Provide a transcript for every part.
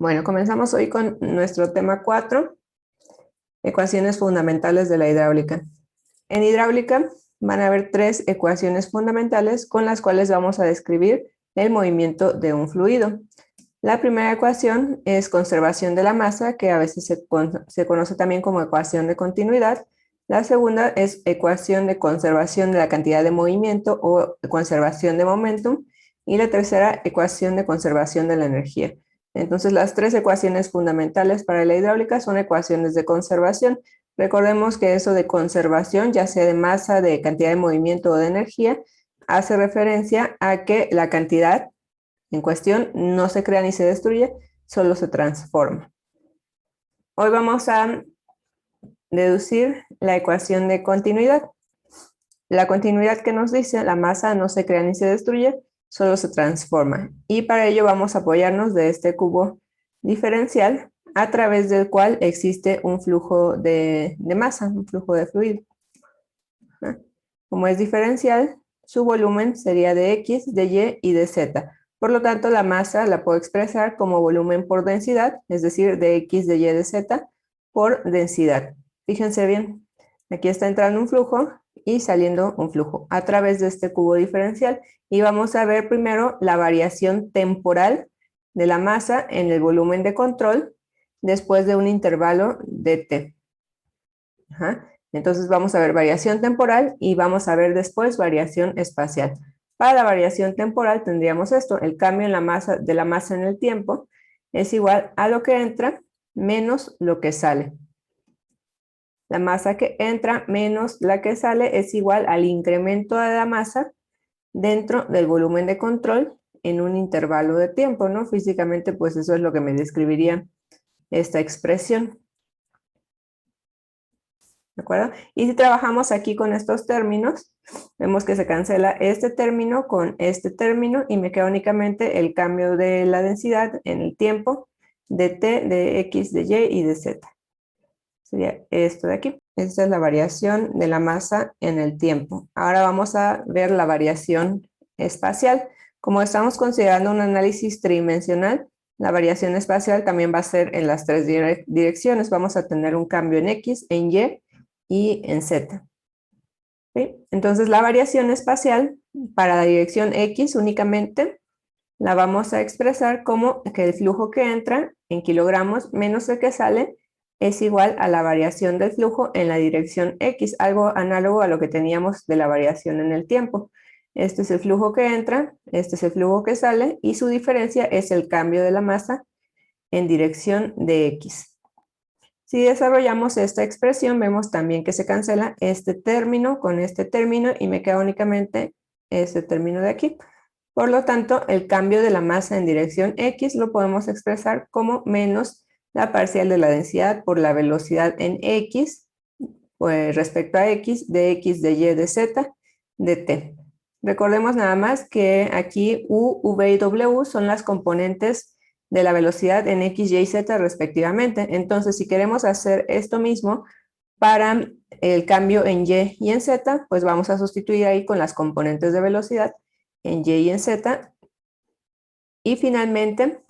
Bueno, comenzamos hoy con nuestro tema 4, ecuaciones fundamentales de la hidráulica. En hidráulica van a haber 3 ecuaciones fundamentales con las cuales vamos a describir el movimiento de un fluido. La primera ecuación es conservación de la masa, que a veces se conoce también como ecuación de continuidad. La segunda es ecuación de conservación de la cantidad de movimiento o conservación de momentum. Y la tercera, ecuación de conservación de la energía. Entonces, las 3 ecuaciones fundamentales para la hidráulica son ecuaciones de conservación. Recordemos que eso de conservación, ya sea de masa, de cantidad de movimiento o de energía, hace referencia a que la cantidad en cuestión no se crea ni se destruye, solo se transforma. Hoy vamos a deducir la ecuación de continuidad. La continuidad que nos dice la masa no se crea ni se destruye, solo se transforma. Y para ello vamos a apoyarnos de este cubo diferencial a través del cual existe un flujo de masa, un flujo de fluido. Como es diferencial, su volumen sería de X, de Y y de Z. Por lo tanto, la masa la puedo expresar como volumen por densidad, es decir, de X, de Y, de Z por densidad. Fíjense bien, aquí está entrando un flujo y saliendo un flujo a través de este cubo diferencial. Y vamos a ver primero la variación temporal de la masa en el volumen de control después de un intervalo de T. Entonces vamos a ver variación temporal y vamos a ver después variación espacial. Para la variación temporal tendríamos esto, el cambio en la masa, de la masa en el tiempo es igual a lo que entra menos lo que sale. La masa que entra menos la que sale es igual al incremento de la masa dentro del volumen de control en un intervalo de tiempo, ¿no? Físicamente, pues eso es lo que me describiría esta expresión. ¿De acuerdo? Y si trabajamos aquí con estos términos, vemos que se cancela este término con este término y me queda únicamente el cambio de la densidad en el tiempo de T, de X, de Y y de Z. Sería esto de aquí. Esta es la variación de la masa en el tiempo. Ahora vamos a ver la variación espacial. Como estamos considerando un análisis tridimensional, la variación espacial también va a ser en las 3 direcciones. Vamos a tener un cambio en X, en y en Z. ¿Sí? Entonces la variación espacial para la dirección X únicamente la vamos a expresar como que el flujo que entra en kilogramos menos el que sale es igual a la variación del flujo en la dirección X, algo análogo a lo que teníamos de la variación en el tiempo. Este es el flujo que entra, este es el flujo que sale y su diferencia es el cambio de la masa en dirección de X. Si desarrollamos esta expresión, vemos también que se cancela este término con este término y me queda únicamente este término de aquí. Por lo tanto, el cambio de la masa en dirección X lo podemos expresar como menos la parcial de la densidad por la velocidad en X, pues respecto a X, de X, de Y, de Z, de T. Recordemos nada más que aquí U, V y W son las componentes de la velocidad en X, Y y Z respectivamente. Entonces, si queremos hacer esto mismo para el cambio en Y y en Z, pues vamos a sustituir ahí con las componentes de velocidad en Y y en Z. Y finalmente,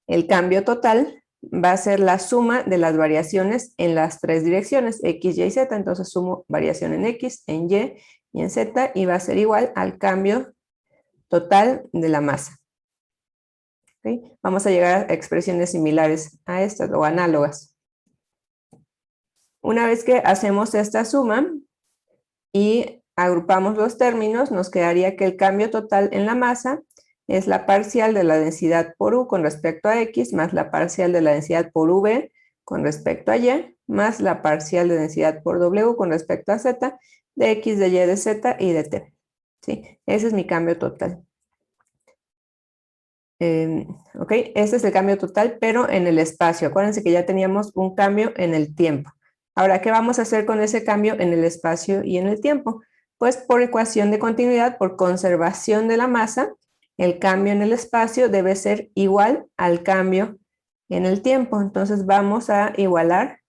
el cambio total va a ser la suma de las variaciones en las 3 direcciones, X, Y y Z. Entonces sumo variación en X, en Y y en Z y va a ser igual al cambio total de la masa. ¿Okay? Vamos a llegar a expresiones similares a estas o análogas. Una vez que hacemos esta suma y agrupamos los términos, nos quedaría que el cambio total en la masa es la parcial de la densidad por U con respecto a X, más la parcial de la densidad por V con respecto a Y, más la parcial de densidad por W con respecto a Z, de X, de Y, de Z y de T. ¿Sí? Ese es mi cambio total. Ok, este es el cambio total, pero en el espacio. Acuérdense que ya teníamos un cambio en el tiempo. Ahora, ¿qué vamos a hacer con ese cambio en el espacio y en el tiempo? Pues por ecuación de continuidad, por conservación de la masa, el cambio en el espacio debe ser igual al cambio en el tiempo. Entonces vamos a igualar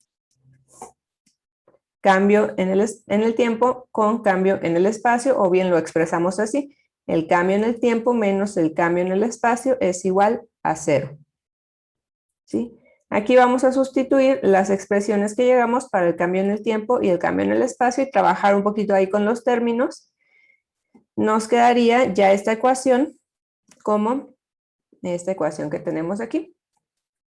cambio en el tiempo con cambio en el espacio, o bien lo expresamos así. El cambio en el tiempo menos el cambio en el espacio es igual a 0. ¿sí? Aquí vamos a sustituir las expresiones que llegamos para el cambio en el tiempo y el cambio en el espacio y trabajar un poquito ahí con los términos. Nos quedaría ya esta ecuación como esta ecuación que tenemos aquí.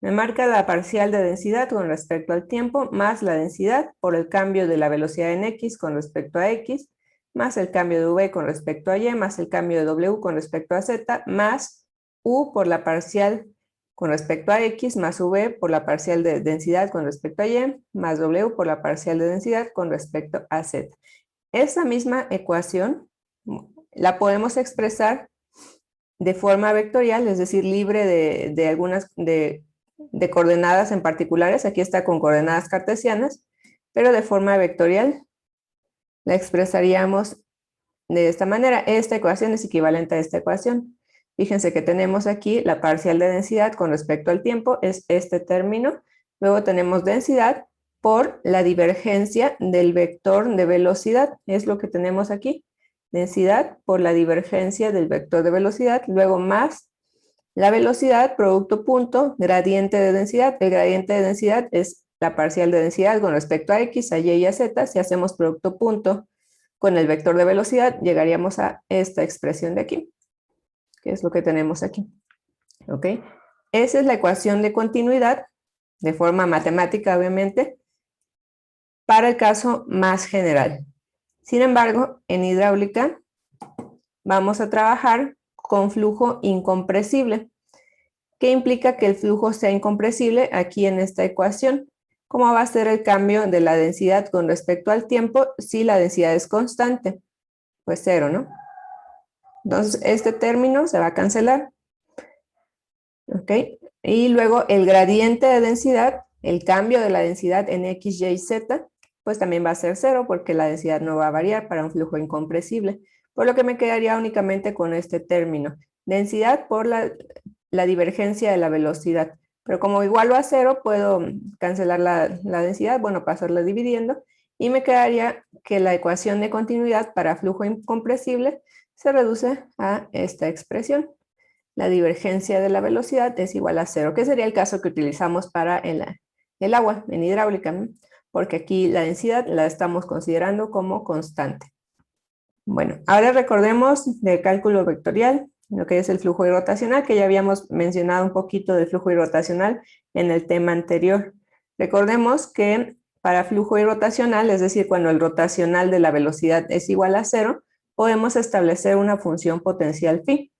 Me marca la parcial de densidad con respecto al tiempo más la densidad por el cambio de la velocidad en x con respecto a x, más el cambio de v con respecto a y, más el cambio de w con respecto a z, más u por la parcial con respecto a x, más v por la parcial de densidad con respecto a y, más w por la parcial de densidad con respecto a z. Esta misma ecuación la podemos expresar de forma vectorial, es decir, libre de algunas de coordenadas en particulares. Aquí está con coordenadas cartesianas, pero de forma vectorial la expresaríamos de esta manera. Esta ecuación es equivalente a esta ecuación. Fíjense que tenemos aquí la parcial de densidad con respecto al tiempo, es este término. Luego tenemos densidad por la divergencia del vector de velocidad, es lo que tenemos aquí. Densidad por la divergencia del vector de velocidad, luego más la velocidad, producto punto, gradiente de densidad. El gradiente de densidad es la parcial de densidad con respecto a x, a y y a z. Si hacemos producto punto con el vector de velocidad, llegaríamos a esta expresión de aquí, que es lo que tenemos aquí. ¿Ok? Esa es la ecuación de continuidad, de forma matemática, obviamente, para el caso más general. Sin embargo, en hidráulica vamos a trabajar con flujo incompresible. ¿Qué implica que el flujo sea incompresible aquí en esta ecuación? ¿Cómo va a ser el cambio de la densidad con respecto al tiempo si la densidad es constante? Pues cero, ¿no? Entonces, este término se va a cancelar. ¿Ok? Y luego el gradiente de densidad, el cambio de la densidad en x, y, z, pues también va a ser cero porque la densidad no va a variar para un flujo incompresible. Por lo que me quedaría únicamente con este término. Densidad por la divergencia de la velocidad. Pero como igual va a cero, puedo cancelar la densidad, bueno, pasarla dividiendo, y me quedaría que la ecuación de continuidad para flujo incompresible se reduce a esta expresión. La divergencia de la velocidad es igual a cero, que sería el caso que utilizamos para el agua, en hidráulica, ¿no? Porque aquí la densidad la estamos considerando como constante. Bueno, ahora recordemos del cálculo vectorial, lo que es el flujo irrotacional, que ya habíamos mencionado un poquito del flujo irrotacional en el tema anterior. Recordemos que para flujo irrotacional, es decir, cuando el rotacional de la velocidad es igual a cero, podemos establecer una función potencial phi.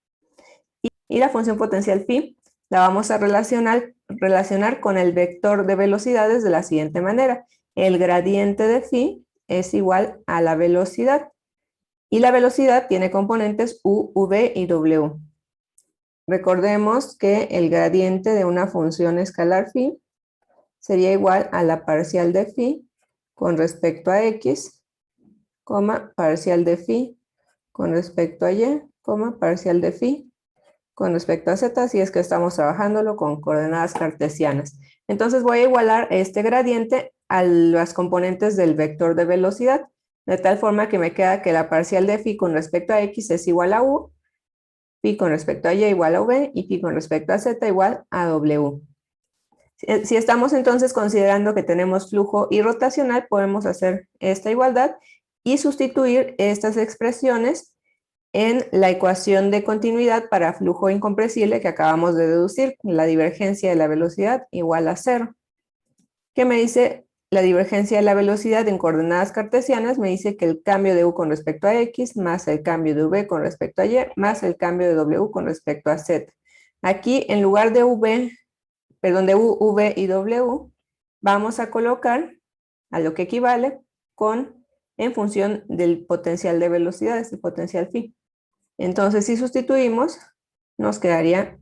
Y la función potencial phi la vamos a relacionar con el vector de velocidades de la siguiente manera. El gradiente de phi es igual a la velocidad. Y la velocidad tiene componentes u, v y w. Recordemos que el gradiente de una función escalar phi sería igual a la parcial de phi con respecto a x, parcial de phi con respecto a y, parcial de phi con respecto a z, si es que estamos trabajándolo con coordenadas cartesianas. Entonces voy a igualar este gradiente a las componentes del vector de velocidad, de tal forma que me queda que la parcial de phi con respecto a x es igual a u, phi con respecto a y igual a v, y phi con respecto a z igual a w. Si estamos entonces considerando que tenemos flujo irrotacional, podemos hacer esta igualdad y sustituir estas expresiones en la ecuación de continuidad para flujo incompresible que acabamos de deducir, la divergencia de la velocidad igual a cero. ¿Qué me dice la divergencia de la velocidad en coordenadas cartesianas? Me dice que el cambio de u con respecto a x más el cambio de v con respecto a y más el cambio de w con respecto a z. Aquí en lugar de u, v y w, vamos a colocar a lo que equivale en función del potencial de velocidades, el potencial phi. Entonces, si sustituimos, nos quedaría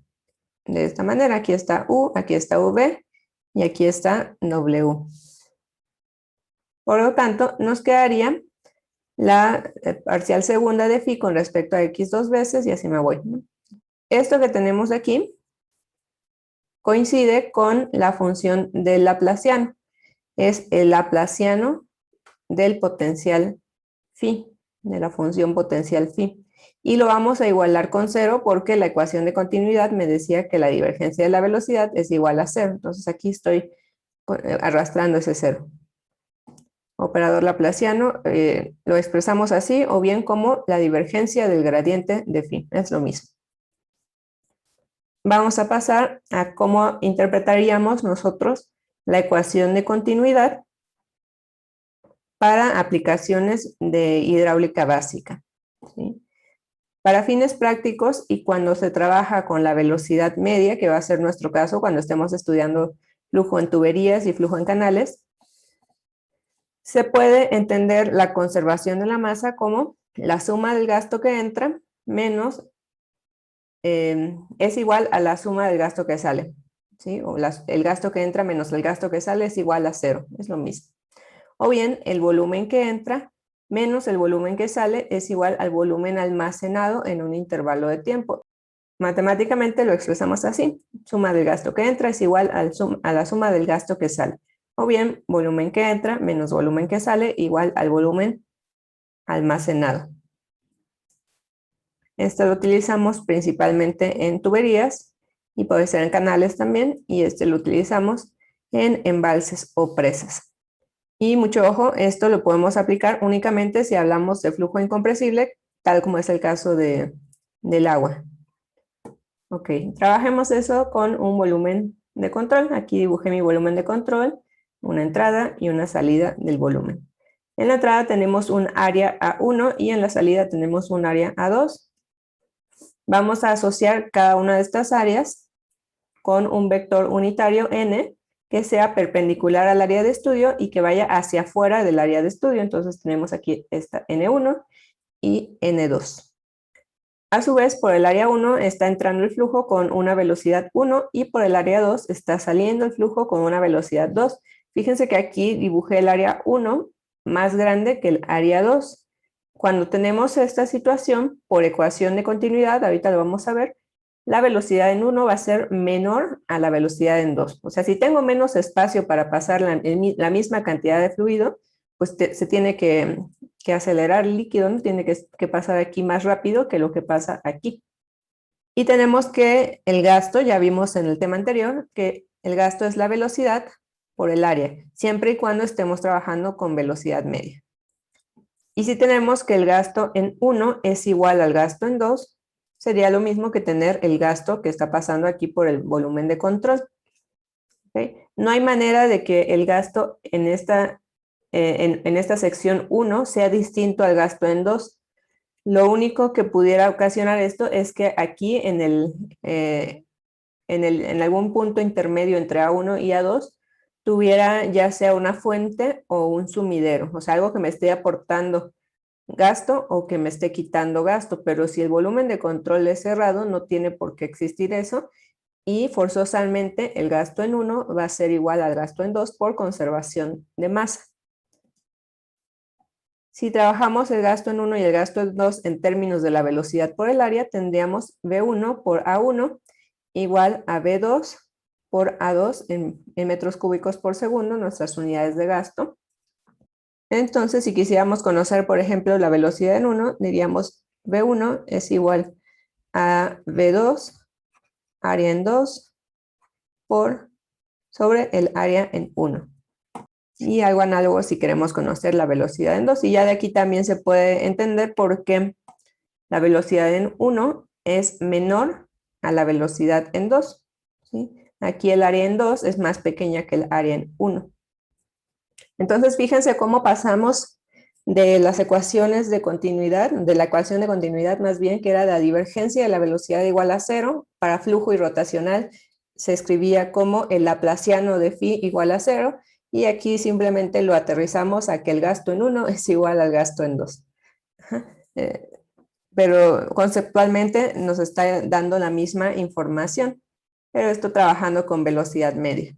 de esta manera. Aquí está u, aquí está v y aquí está w. Por lo tanto, nos quedaría la parcial segunda de phi con respecto a x dos veces y así me voy, ¿no? Esto que tenemos aquí coincide con la función del laplaciano. Es el laplaciano del potencial phi, de la función potencial phi. Y lo vamos a igualar con 0 porque la ecuación de continuidad me decía que la divergencia de la velocidad es igual a 0. Entonces aquí estoy arrastrando ese 0. Operador laplaciano lo expresamos así o bien como la divergencia del gradiente de phi. Es lo mismo. Vamos a pasar a cómo interpretaríamos nosotros la ecuación de continuidad para aplicaciones de hidráulica básica, ¿sí? Para fines prácticos y cuando se trabaja con la velocidad media, que va a ser nuestro caso cuando estemos estudiando flujo en tuberías y flujo en canales, se puede entender la conservación de la masa como la suma del gasto que entra menos es igual a la suma del gasto que sale, ¿sí? O el gasto que entra menos el gasto que sale es igual a 0, es lo mismo. O bien el volumen que entra menos el volumen que sale es igual al volumen almacenado en un intervalo de tiempo. Matemáticamente lo expresamos así: suma del gasto que entra es igual a la suma del gasto que sale. O bien volumen que entra menos volumen que sale igual al volumen almacenado. Este lo utilizamos principalmente en tuberías y puede ser en canales también, y este lo utilizamos en embalses o presas. Y mucho ojo, esto lo podemos aplicar únicamente si hablamos de flujo incompresible, tal como es el caso del agua. Ok, trabajemos eso con un volumen de control. Aquí dibujé mi volumen de control, una entrada y una salida del volumen. En la entrada tenemos un área A1 y en la salida tenemos un área A2. Vamos a asociar cada una de estas áreas con un vector unitario n que sea perpendicular al área de estudio y que vaya hacia afuera del área de estudio. Entonces tenemos aquí esta n1 y n2. A su vez, por el área 1 está entrando el flujo con una velocidad 1 y por el área 2 está saliendo el flujo con una velocidad 2. Fíjense que aquí dibujé el área 1 más grande que el área 2. Cuando tenemos esta situación, por ecuación de continuidad, ahorita lo vamos a ver, la velocidad en 1 va a ser menor a la velocidad en 2. O sea, si tengo menos espacio para pasar la misma cantidad de fluido, pues se tiene que acelerar el líquido, ¿no? Tiene que pasar aquí más rápido que lo que pasa aquí. Y tenemos que el gasto, ya vimos en el tema anterior, que el gasto es la velocidad por el área, siempre y cuando estemos trabajando con velocidad media. Y si tenemos que el gasto en 1 es igual al gasto en 2, sería lo mismo que tener el gasto que está pasando aquí por el volumen de control. ¿Okay? No hay manera de que el gasto en esta sección 1 sea distinto al gasto en 2. Lo único que pudiera ocasionar esto es que aquí en algún punto intermedio entre A1 y A2 tuviera ya sea una fuente o un sumidero, o sea, algo que me esté aportando gasto o que me esté quitando gasto, pero si el volumen de control es cerrado, no tiene por qué existir eso, y forzosamente el gasto en 1 va a ser igual al gasto en 2 por conservación de masa. Si trabajamos el gasto en 1 y el gasto en 2 en términos de la velocidad por el área, tendríamos V1 por A1 igual a V2 por A2 en metros cúbicos por segundo, nuestras unidades de gasto. Entonces, si quisiéramos conocer, por ejemplo, la velocidad en 1, diríamos V1 es igual a V2 área en 2 sobre el área en 1. Y algo análogo si queremos conocer la velocidad en 2. Y ya de aquí también se puede entender por qué la velocidad en 1 es menor a la velocidad en 2. ¿Sí? Aquí el área en 2 es más pequeña que el área en 1. Entonces, fíjense cómo pasamos de las ecuaciones de continuidad, de la ecuación de continuidad más bien, que era la divergencia de la velocidad igual a 0, para flujo y rotacional se escribía como el laplaciano de phi igual a 0, y aquí simplemente lo aterrizamos a que el gasto en 1 es igual al gasto en 2. Pero conceptualmente nos está dando la misma información, pero esto trabajando con velocidad media.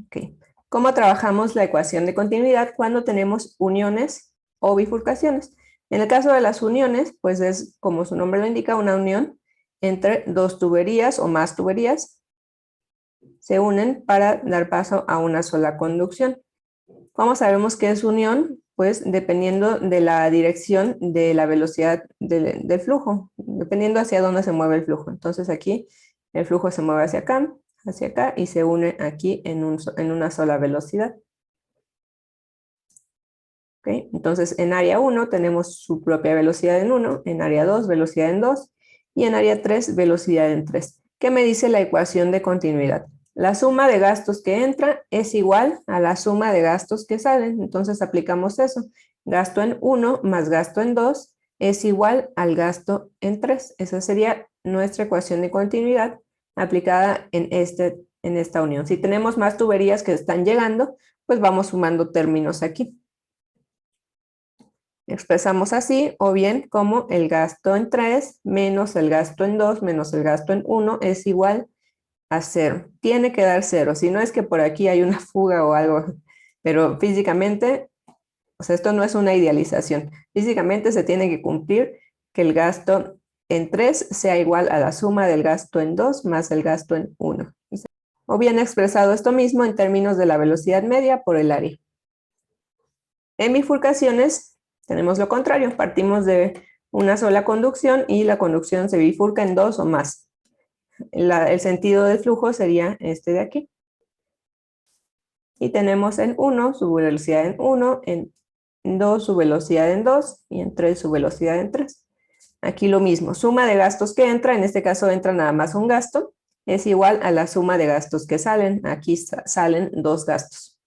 Okay. ¿Cómo trabajamos la ecuación de continuidad cuando tenemos uniones o bifurcaciones? En el caso de las uniones, pues es, como su nombre lo indica, una unión entre dos tuberías o más tuberías. Se unen para dar paso a una sola conducción. ¿Cómo sabemos que es unión? pues dependiendo de la dirección de la velocidad del flujo, dependiendo hacia dónde se mueve el flujo. Entonces aquí el flujo se mueve hacia acá y se une aquí en una sola velocidad. ¿Okay? Entonces en área 1 tenemos su propia velocidad en 1, en área 2 velocidad en 2 y en área 3 velocidad en 3. ¿Qué me dice la ecuación de continuidad? La suma de gastos que entra es igual a la suma de gastos que salen. Entonces aplicamos eso. Gasto en 1 más gasto en 2 es igual al gasto en 3. Esa sería nuestra ecuación de continuidad aplicada en esta unión. Si tenemos más tuberías que están llegando, pues vamos sumando términos aquí. Expresamos así, o bien como el gasto en 3 menos el gasto en 2 menos el gasto en 1 es igual a 0. Tiene que dar 0, si no es que por aquí hay una fuga o algo, pero físicamente, o sea, esto no es una idealización. Físicamente se tiene que cumplir que el gasto en 3 sea igual a la suma del gasto en 2 más el gasto en 1. O bien expresado esto mismo en términos de la velocidad media por el área. En bifurcaciones tenemos lo contrario, partimos de una sola conducción y la conducción se bifurca en 2 o más. El sentido del flujo sería este de aquí. Y tenemos en 1 su velocidad en 1, en 2 su velocidad en 2 y en 3 su velocidad en 3. Aquí lo mismo, suma de gastos que entra, en este caso entra nada más un gasto, es igual a la suma de gastos que salen. Aquí salen dos gastos.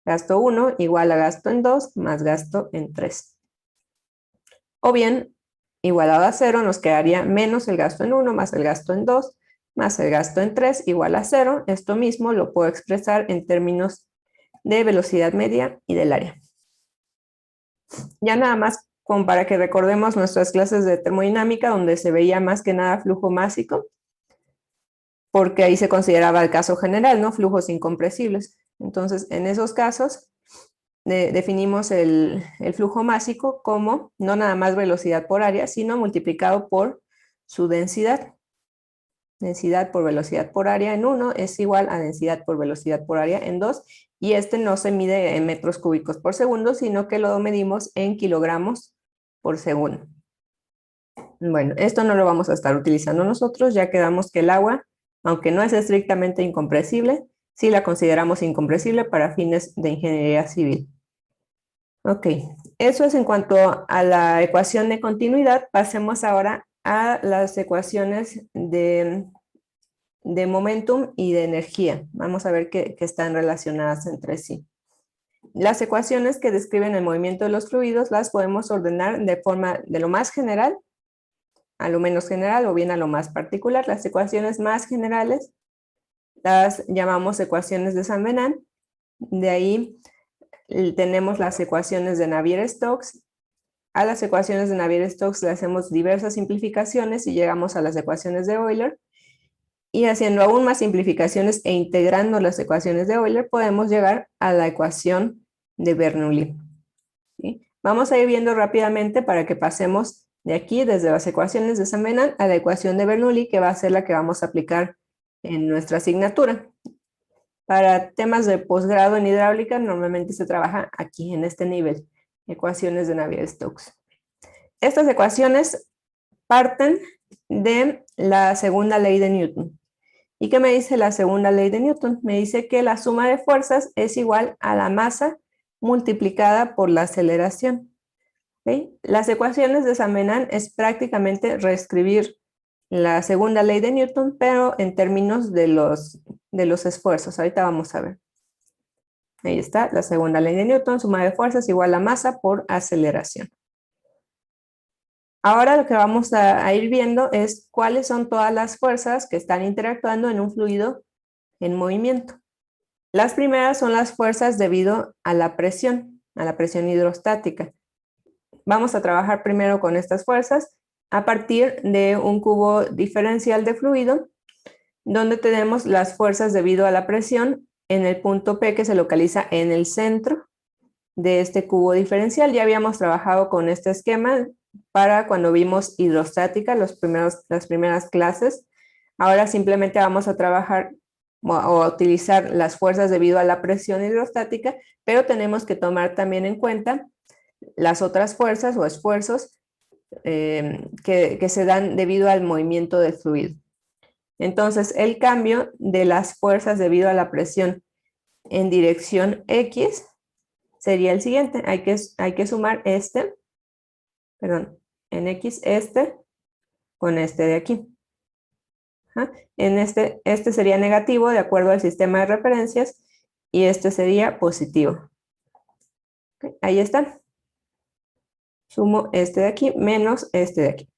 Gasto 1 igual a gasto en 2 más gasto en 3. O bien, igualado a 0, nos quedaría menos el gasto en 1 más el gasto en 2 más el gasto en 3 igual a 0. Esto mismo lo puedo expresar en términos de velocidad media y del área. Ya nada más como para que recordemos nuestras clases de termodinámica, donde se veía más que nada flujo másico, porque ahí se consideraba el caso general, ¿no? Flujos incompresibles. Entonces, en esos casos, definimos el flujo másico como no nada más velocidad por área, sino multiplicado por su densidad. Densidad por velocidad por área en 1 es igual a densidad por velocidad por área en 2, y este no se mide en metros cúbicos por segundo, sino que lo medimos en kilogramos por segundo. Bueno, esto no lo vamos a estar utilizando nosotros, ya quedamos que el agua, aunque no es estrictamente incompresible, sí la consideramos incompresible para fines de ingeniería civil. Ok, eso es en cuanto a la ecuación de continuidad. Pasemos ahora a las ecuaciones de momentum y de energía. Vamos a ver que están relacionadas entre sí. Las ecuaciones que describen el movimiento de los fluidos las podemos ordenar de forma de lo más general a lo menos general o bien a lo más particular. Las ecuaciones más generales las llamamos ecuaciones de San Venant. De ahí tenemos las ecuaciones de Navier-Stokes. A las ecuaciones de Navier-Stokes le hacemos diversas simplificaciones y llegamos a las ecuaciones de Euler. Y haciendo aún más simplificaciones e integrando las ecuaciones de Euler, podemos llegar a la ecuación de Bernoulli. ¿Sí? Vamos a ir viendo rápidamente para que pasemos de aquí, desde las ecuaciones de San Venant, a la ecuación de Bernoulli, que va a ser la que vamos a aplicar en nuestra asignatura. Para temas de posgrado en hidráulica, normalmente se trabaja aquí, en este nivel, ecuaciones de Navier-Stokes. Estas ecuaciones parten de la segunda ley de Newton. ¿Y qué me dice la segunda ley de Newton? Me dice que la suma de fuerzas es igual a la masa multiplicada por la aceleración. ¿Okay? Las ecuaciones de San Venant es prácticamente reescribir la segunda ley de Newton, pero en términos de los esfuerzos. Ahorita vamos a ver. Ahí está, la segunda ley de Newton, suma de fuerzas igual a masa por aceleración. Ahora lo que vamos a ir viendo es cuáles son todas las fuerzas que están interactuando en un fluido en movimiento. Las primeras son las fuerzas debido a la presión hidrostática. Vamos a trabajar primero con estas fuerzas a partir de un cubo diferencial de fluido, donde tenemos las fuerzas debido a la presión en el punto P que se localiza en el centro de este cubo diferencial. Ya habíamos trabajado con este esquema para cuando vimos hidrostática, las primeras clases. Ahora simplemente vamos a trabajar o a utilizar las fuerzas debido a la presión hidrostática, pero tenemos que tomar también en cuenta las otras fuerzas o esfuerzos que se dan debido al movimiento del fluido. Entonces, el cambio de las fuerzas debido a la presión en dirección X sería el siguiente. Hay que sumar en X con este de aquí. En este sería negativo de acuerdo al sistema de referencias y este sería positivo. ¿Okay? Ahí está. Sumo este de aquí menos este de aquí.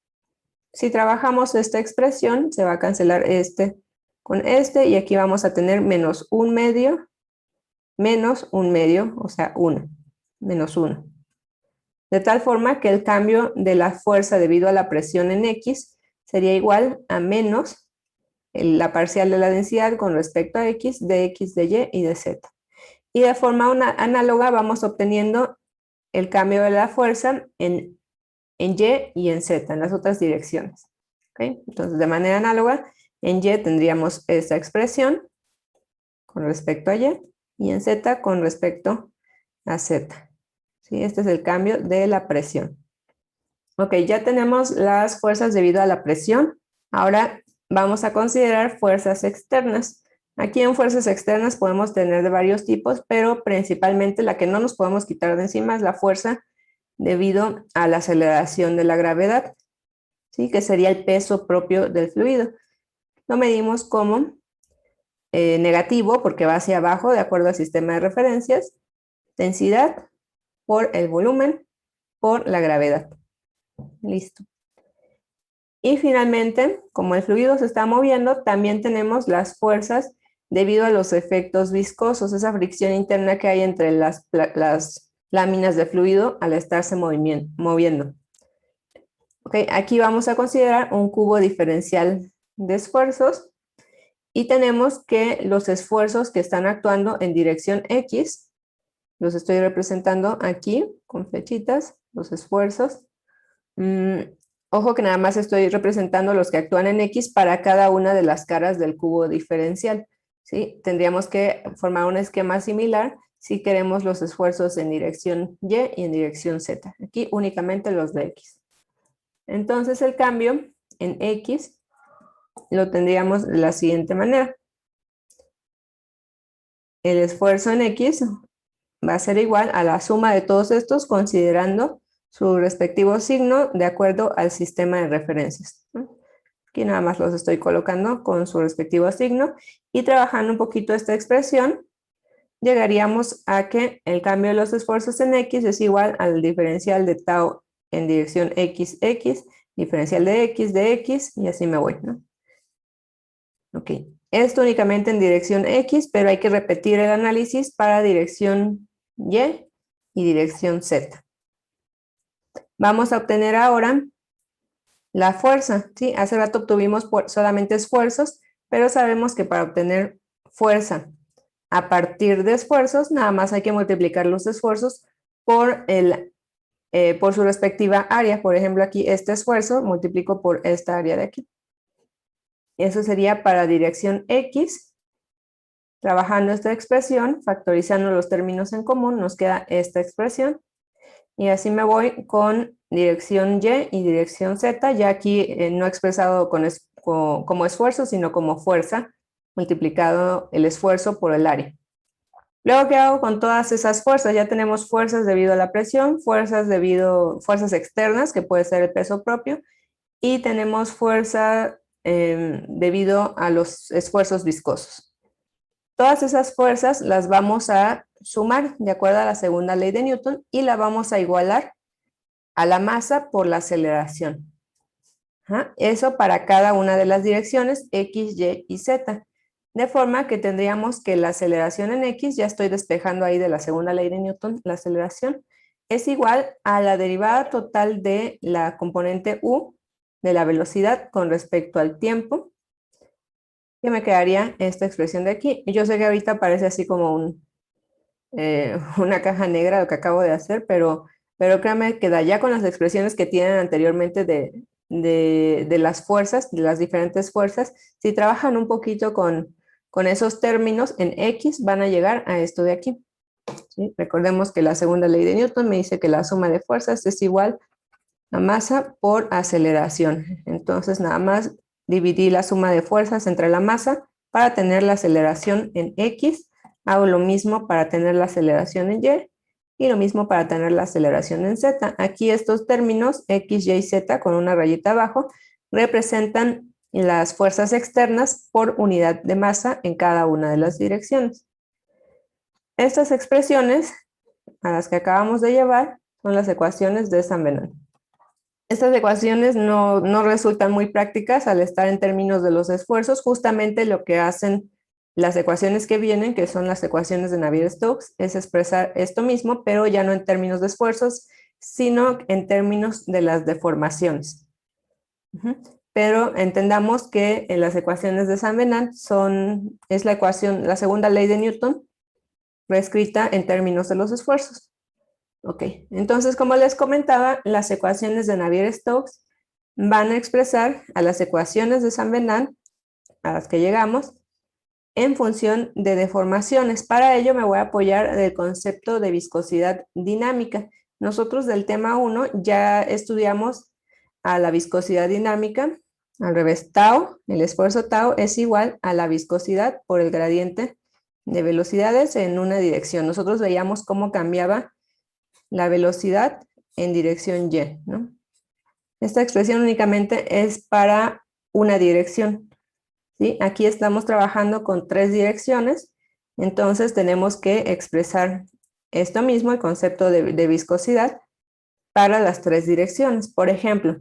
Si trabajamos esta expresión, se va a cancelar este con este y aquí vamos a tener menos un medio, o sea, 1, menos 1. De tal forma que el cambio de la fuerza debido a la presión en X sería igual a menos la parcial de la densidad con respecto a X, de X, de Y y de Z. Y de forma análoga vamos obteniendo el cambio de la fuerza en Y y en Z, en las otras direcciones. ¿Okay? Entonces, de manera análoga, en Y tendríamos esta expresión con respecto a y en Z con respecto a Z. ¿Sí? Este es el cambio de la presión. Ok, ya tenemos las fuerzas debido a la presión. Ahora vamos a considerar fuerzas externas. Aquí en fuerzas externas podemos tener de varios tipos, pero principalmente la que no nos podemos quitar de encima es la fuerza debido a la aceleración de la gravedad, ¿sí? Que sería el peso propio del fluido. Lo medimos como negativo porque va hacia abajo de acuerdo al sistema de referencias, densidad por el volumen por la gravedad. Listo. Y finalmente, como el fluido se está moviendo, también tenemos las fuerzas debido a los efectos viscosos, esa fricción interna que hay entre las láminas de fluido al estarse moviendo. Okay, aquí vamos a considerar un cubo diferencial de esfuerzos y tenemos que los esfuerzos que están actuando en dirección X, los estoy representando aquí con flechitas, los esfuerzos. Ojo que nada más estoy representando los que actúan en X para cada una de las caras del cubo diferencial. ¿Sí? Tendríamos que formar un esquema similar si queremos los esfuerzos en dirección Y y en dirección Z. Aquí únicamente los de X. Entonces el cambio en X lo tendríamos de la siguiente manera. El esfuerzo en X va a ser igual a la suma de todos estos considerando su respectivo signo de acuerdo al sistema de referencias. Aquí nada más los estoy colocando con su respectivo signo y trabajando un poquito esta expresión, llegaríamos a que el cambio de los esfuerzos en X es igual al diferencial de tau en dirección X, diferencial de X, y así me voy, ¿no? Ok, esto únicamente en dirección X, pero hay que repetir el análisis para dirección Y y dirección Z. Vamos a obtener ahora la fuerza, ¿sí? Hace rato obtuvimos solamente esfuerzos, pero sabemos que para obtener fuerza a partir de esfuerzos, nada más hay que multiplicar los esfuerzos por su respectiva área. Por ejemplo, aquí este esfuerzo multiplico por esta área de aquí. Eso sería para dirección X. Trabajando esta expresión, factorizando los términos en común, nos queda esta expresión. Y así me voy con dirección Y y dirección Z, ya aquí no expresado como esfuerzo, sino como fuerza, multiplicado el esfuerzo por el área. Luego, ¿qué hago con todas esas fuerzas? Ya tenemos fuerzas debido a la presión, fuerzas externas, que puede ser el peso propio, y tenemos fuerza debido a los esfuerzos viscosos. Todas esas fuerzas las vamos a sumar de acuerdo a la segunda ley de Newton y la vamos a igualar a la masa por la aceleración. Eso para cada una de las direcciones X, Y y Z. De forma que tendríamos que la aceleración en X, ya estoy despejando ahí de la segunda ley de Newton, la aceleración es igual a la derivada total de la componente U de la velocidad con respecto al tiempo, que me quedaría esta expresión de aquí. Yo sé que ahorita parece así como una caja negra lo que acabo de hacer, pero créanme que ya con las expresiones que tienen anteriormente de las fuerzas, de las diferentes fuerzas, si trabajan un poquito con con esos términos en X van a llegar a esto de aquí. ¿Sí? Recordemos que la segunda ley de Newton me dice que la suma de fuerzas es igual a masa por aceleración. Entonces nada más dividí la suma de fuerzas entre la masa para tener la aceleración en X. Hago lo mismo para tener la aceleración en Y y lo mismo para tener la aceleración en Z. Aquí estos términos X, Y, Z con una rayita abajo representan las fuerzas externas por unidad de masa en cada una de las direcciones. Estas expresiones a las que acabamos de llevar son las ecuaciones de San Venant. Estas ecuaciones no resultan muy prácticas al estar en términos de los esfuerzos. Justamente lo que hacen las ecuaciones que vienen, que son las ecuaciones de Navier-Stokes, es expresar esto mismo, pero ya no en términos de esfuerzos, sino en términos de las deformaciones. Pero entendamos que en las ecuaciones de San Venant es la ecuación, la segunda ley de Newton, reescrita en términos de los esfuerzos. Ok, entonces como les comentaba, las ecuaciones de Navier-Stokes van a expresar a las ecuaciones de San Venant, a las que llegamos, en función de deformaciones. Para ello me voy a apoyar del concepto de viscosidad dinámica. Nosotros del tema 1 ya estudiamos a la viscosidad dinámica, al revés, tau, el esfuerzo tau es igual a la viscosidad por el gradiente de velocidades en una dirección. Nosotros veíamos cómo cambiaba la velocidad en dirección Y, ¿no? Esta expresión únicamente es para una dirección, ¿sí? Aquí estamos trabajando con 3 direcciones, entonces tenemos que expresar esto mismo, el concepto de viscosidad, para las 3 direcciones. Por ejemplo,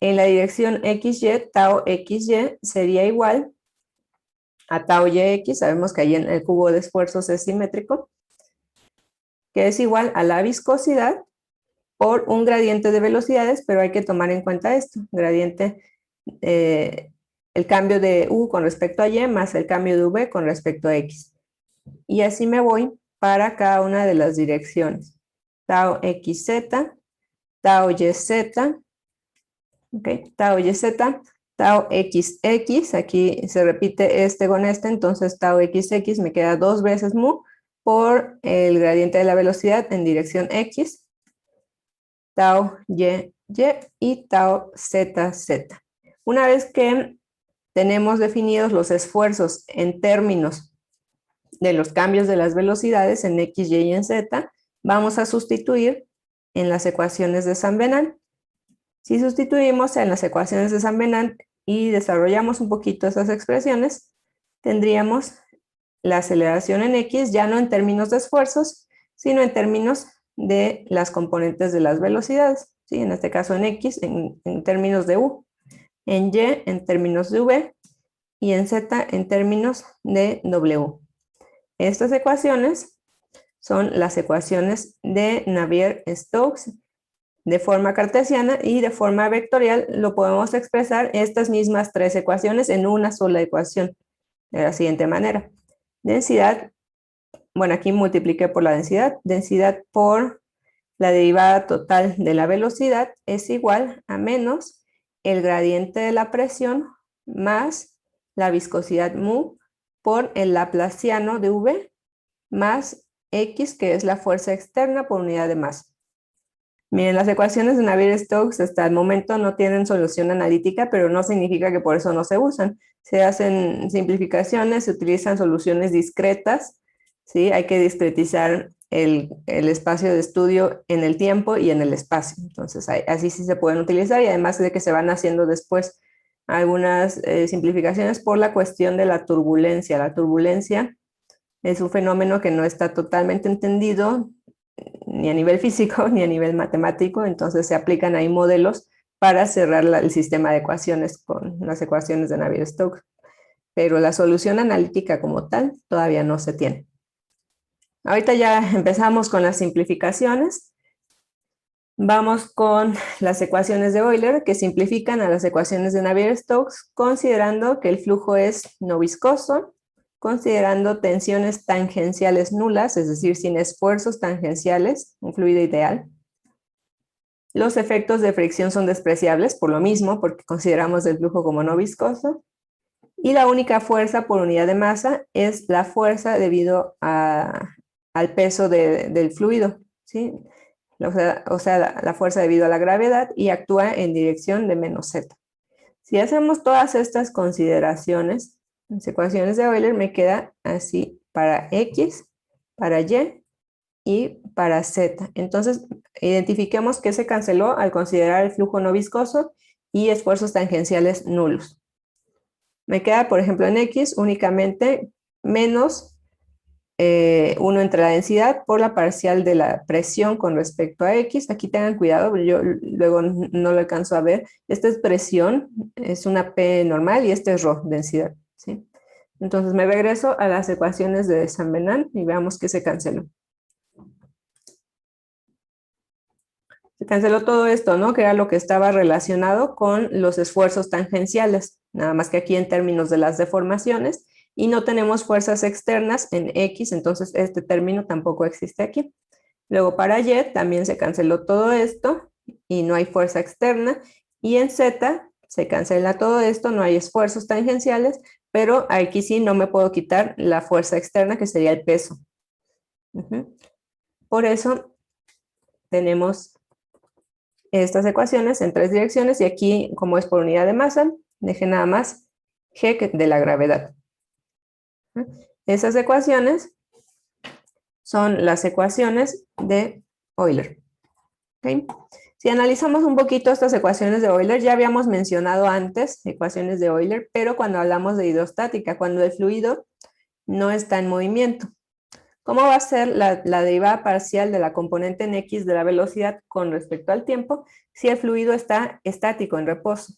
en la dirección XY, tau XY sería igual a tau YX, sabemos que ahí en el cubo de esfuerzos es simétrico, que es igual a la viscosidad por un gradiente de velocidades, pero hay que tomar en cuenta esto, gradiente, el cambio de U con respecto a Y más el cambio de V con respecto a X. Y así me voy para cada una de las direcciones. Tau XZ, tau YZ, okay, tau YZ, tau XX, aquí se repite este con este, entonces tau XX me queda 2 veces mu por el gradiente de la velocidad en dirección X, tau Y, Y y tau Z, Z. Una vez que tenemos definidos los esfuerzos en términos de los cambios de las velocidades en X, Y y en Z, vamos a sustituir en las ecuaciones de San Venant. Si sustituimos en las ecuaciones de San Venant y desarrollamos un poquito esas expresiones, tendríamos la aceleración en X ya no en términos de esfuerzos, sino en términos de las componentes de las velocidades, ¿sí? En este caso en X en términos de U, en Y en términos de V y en Z en términos de W. Estas ecuaciones son las ecuaciones de Navier-Stokes de forma cartesiana, y de forma vectorial lo podemos expresar estas mismas 3 ecuaciones en una sola ecuación de la siguiente manera. Densidad, bueno, aquí multipliqué por la densidad por la derivada total de la velocidad es igual a menos el gradiente de la presión más la viscosidad mu por el laplaciano de V más X, que es la fuerza externa por unidad de masa. Miren, las ecuaciones de Navier-Stokes hasta el momento no tienen solución analítica, pero no significa que por eso no se usan. Se hacen simplificaciones, se utilizan soluciones discretas, ¿sí? Hay que discretizar el espacio de estudio en el tiempo y en el espacio. Entonces, así sí se pueden utilizar, y además de que se van haciendo después algunas simplificaciones por la cuestión de la turbulencia. La turbulencia es un fenómeno que no está totalmente entendido ni a nivel físico ni a nivel matemático, entonces se aplican ahí modelos para cerrar el sistema de ecuaciones con las ecuaciones de Navier-Stokes, pero la solución analítica como tal todavía no se tiene. Ahorita ya empezamos con las simplificaciones. Vamos con las ecuaciones de Euler, que simplifican a las ecuaciones de Navier-Stokes, considerando que el flujo es no viscoso, considerando tensiones tangenciales nulas, es decir, sin esfuerzos tangenciales, un fluido ideal. Los efectos de fricción son despreciables por lo mismo, porque consideramos el flujo como no viscoso. Y la única fuerza por unidad de masa es la fuerza debido al peso del fluido, ¿sí? O sea, la fuerza debido a la gravedad y actúa en dirección de menos z. Si hacemos todas estas consideraciones, las ecuaciones de Euler me queda así para x, para y para z. Entonces, identifiquemos que se canceló al considerar el flujo no viscoso y esfuerzos tangenciales nulos. Me queda, por ejemplo, en x únicamente menos 1 entre la densidad por la parcial de la presión con respecto a x. Aquí tengan cuidado, yo luego no lo alcanzo a ver. Esta es presión, es una P normal y este es ρ, densidad, ¿sí? Entonces me regreso a las ecuaciones de San Bernard y veamos qué se canceló. Se canceló todo esto, ¿no? Que era lo que estaba relacionado con los esfuerzos tangenciales, nada más que aquí en términos de las deformaciones, y no tenemos fuerzas externas en X, entonces este término tampoco existe aquí. Luego para Y también se canceló todo esto y no hay fuerza externa, y en Z se cancela todo esto, no hay esfuerzos tangenciales, pero aquí sí no me puedo quitar la fuerza externa que sería el peso. Por eso tenemos estas ecuaciones en 3 direcciones y aquí, como es por unidad de masa, deje nada más g de la gravedad. Esas ecuaciones son las ecuaciones de Euler. ¿Okay? Si analizamos un poquito estas ecuaciones de Euler, ya habíamos mencionado antes ecuaciones de Euler, pero cuando hablamos de hidrostática, cuando el fluido no está en movimiento. ¿Cómo va a ser la derivada parcial de la componente en x de la velocidad con respecto al tiempo si el fluido está estático, en reposo?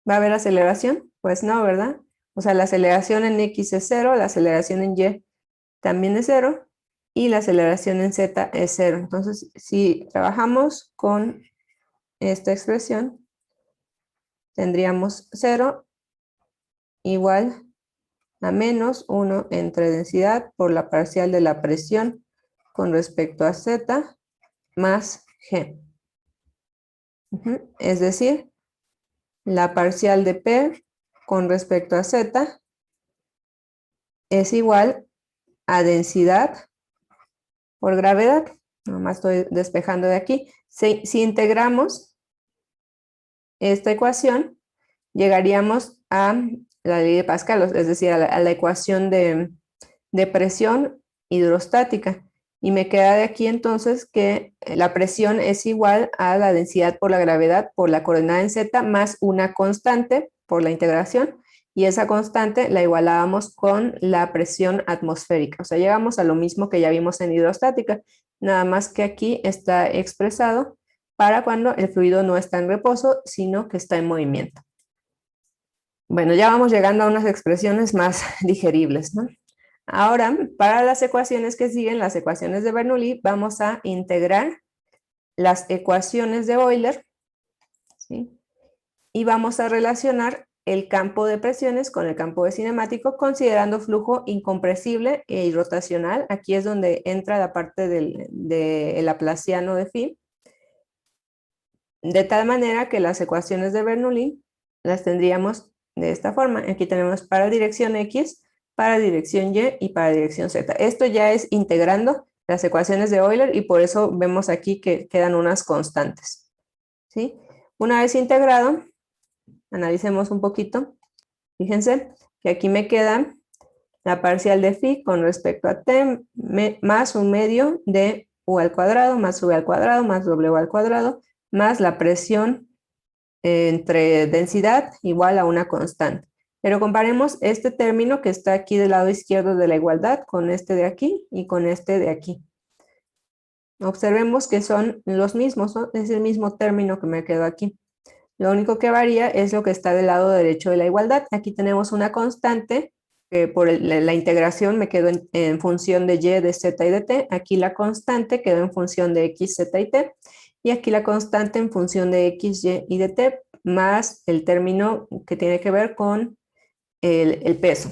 ¿Va a haber aceleración? Pues no, ¿verdad? O sea, la aceleración en x es 0, la aceleración en y también es 0 y la aceleración en z es 0. Entonces, si trabajamos con esta expresión, tendríamos 0 igual a menos 1 entre densidad por la parcial de la presión con respecto a z más g. Es decir, la parcial de P con respecto a z es igual a densidad por gravedad. Nomás estoy despejando de aquí. Si integramos esta ecuación, llegaríamos a la ley de Pascal, es decir, a la ecuación de presión hidrostática. Y me queda de aquí entonces que la presión es igual a la densidad por la gravedad por la coordenada en z más una constante por la integración. Y esa constante la igualábamos con la presión atmosférica. O sea, llegamos a lo mismo que ya vimos en hidrostática, nada más que aquí está expresado para cuando el fluido no está en reposo, sino que está en movimiento. Bueno, ya vamos llegando a unas expresiones más digeribles, ¿no? Ahora, para las ecuaciones que siguen, las ecuaciones de Bernoulli, vamos a integrar las ecuaciones de Euler, ¿sí? Y vamos a relacionar el campo de presiones con el campo de cinemático, considerando flujo incompresible e irrotacional. Aquí es donde entra la parte del laplaciano de phi, de tal manera que las ecuaciones de Bernoulli las tendríamos de esta forma. Aquí tenemos para dirección X, para dirección Y y para dirección Z. Esto ya es integrando las ecuaciones de Euler y por eso vemos aquí que quedan unas constantes, ¿sí? Una vez integrado, analicemos un poquito. Fíjense que aquí me queda la parcial de phi con respecto a t más un medio de u al cuadrado más v al cuadrado más w al cuadrado más la presión entre densidad igual a una constante. Pero comparemos este término que está aquí del lado izquierdo de la igualdad con este de aquí y con este de aquí. Observemos que son los mismos, ¿no? Es el mismo término que me quedó aquí. Lo único que varía es lo que está del lado derecho de la igualdad. Aquí tenemos una constante que por la integración me quedó en función de y, de z y de t. Aquí la constante quedó en función de x, z y t. Y aquí la constante en función de x, y de t, más el término que tiene que ver con el peso.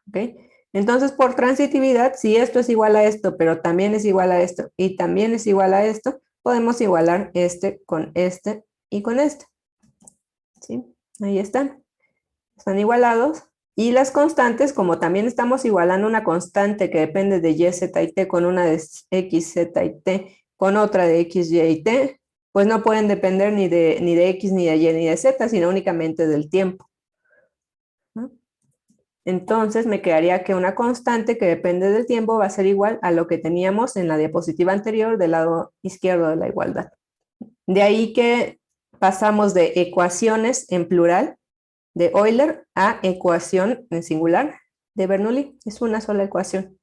¿Okay? Entonces, por transitividad, si esto es igual a esto, pero también es igual a esto, y también es igual a esto, podemos igualar este y con este. ¿Sí? Ahí están. están igualados. Y las constantes, como también estamos igualando una constante que depende de y, z y t con una de x, z y t con otra de x, y y t, pues no pueden depender ni de x, ni de y, ni de z, sino únicamente del tiempo, ¿no? Entonces me quedaría que una constante que depende del tiempo va a ser igual a lo que teníamos en la diapositiva anterior del lado izquierdo de la igualdad. De ahí que pasamos de ecuaciones en plural de Euler a ecuación en singular de Bernoulli. Es una sola ecuación.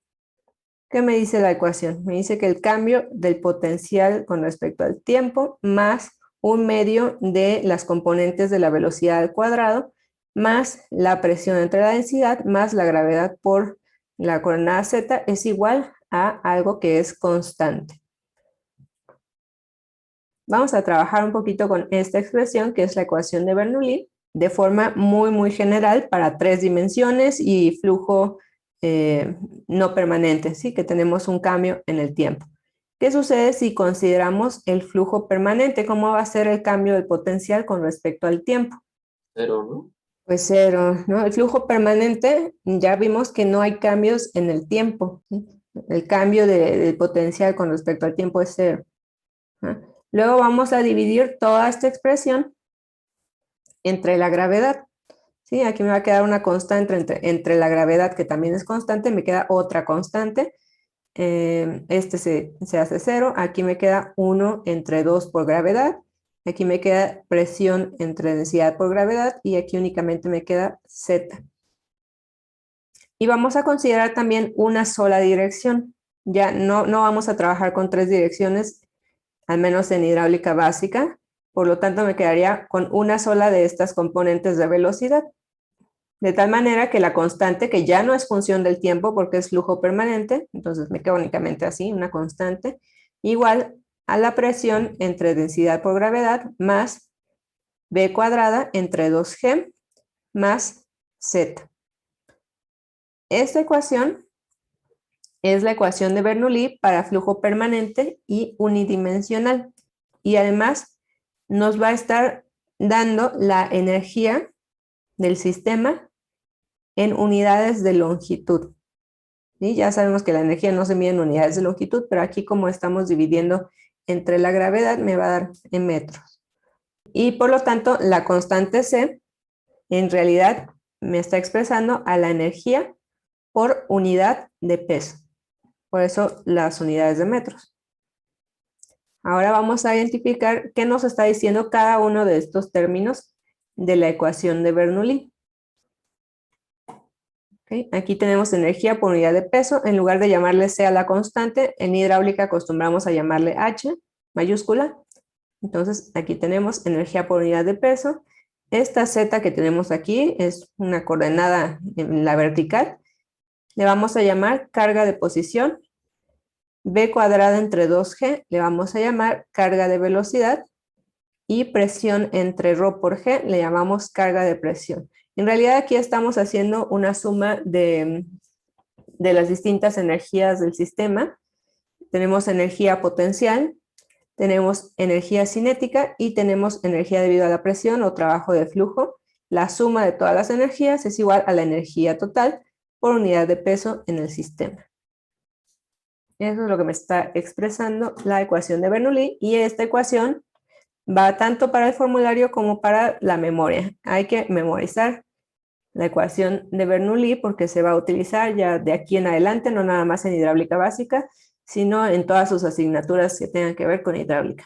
¿Qué me dice la ecuación? Me dice que el cambio del potencial con respecto al tiempo más un medio de las componentes de la velocidad al cuadrado más la presión entre la densidad más la gravedad por la coordenada z es igual a algo que es constante. Vamos a trabajar un poquito con esta expresión que es la ecuación de Bernoulli de forma muy general para 3 dimensiones y flujo no permanente, ¿sí? Que tenemos un cambio en el tiempo. ¿Qué sucede si consideramos el flujo permanente? ¿Cómo va a ser el cambio del potencial con respecto al tiempo? Cero, ¿no? Pues cero, ¿no? El flujo permanente, ya vimos que no hay cambios en el tiempo, ¿sí? El cambio del potencial con respecto al tiempo es cero, ¿no? Luego vamos a dividir toda esta expresión entre la gravedad, ¿sí? Aquí me va a quedar una constante entre la gravedad, que también es constante, me queda otra constante. Este se hace 0, aquí me queda 1 entre 2 por gravedad, aquí me queda presión entre densidad por gravedad y aquí únicamente me queda z. Y vamos a considerar también una sola dirección. Ya no vamos a trabajar con 3 direcciones, al menos en hidráulica básica, por lo tanto me quedaría con una sola de estas componentes de velocidad. De tal manera que la constante, que ya no es función del tiempo porque es flujo permanente, entonces me quedo únicamente así, una constante, igual a la presión entre densidad por gravedad más b cuadrada entre 2g más z. Esta ecuación es la ecuación de Bernoulli para flujo permanente y unidimensional. Y además nos va a estar dando la energía del sistema en unidades de longitud. ¿Sí? Ya sabemos que la energía no se mide en unidades de longitud, pero aquí como estamos dividiendo entre la gravedad me va a dar en metros. Y por lo tanto la constante C en realidad me está expresando a la energía por unidad de peso. Por eso las unidades de metros. Ahora vamos a identificar qué nos está diciendo cada uno de estos términos de la ecuación de Bernoulli. ¿Okay? Aquí tenemos energía por unidad de peso. En lugar de llamarle C a la constante, en hidráulica acostumbramos a llamarle H mayúscula. Entonces aquí tenemos energía por unidad de peso. Esta Z que tenemos aquí es una coordenada en la vertical. Le vamos a llamar carga de posición. B cuadrada entre 2G le vamos a llamar carga de velocidad. Y presión entre ρ por G le llamamos carga de presión. En realidad aquí estamos haciendo una suma de las distintas energías del sistema. Tenemos energía potencial, tenemos energía cinética y tenemos energía debido a la presión o trabajo de flujo. La suma de todas las energías es igual a la energía total por unidad de peso en el sistema. Eso es lo que me está expresando la ecuación de Bernoulli, y esta ecuación va tanto para el formulario como para la memoria. Hay que memorizar la ecuación de Bernoulli porque se va a utilizar ya de aquí en adelante, no nada más en hidráulica básica, sino en todas sus asignaturas que tengan que ver con hidráulica.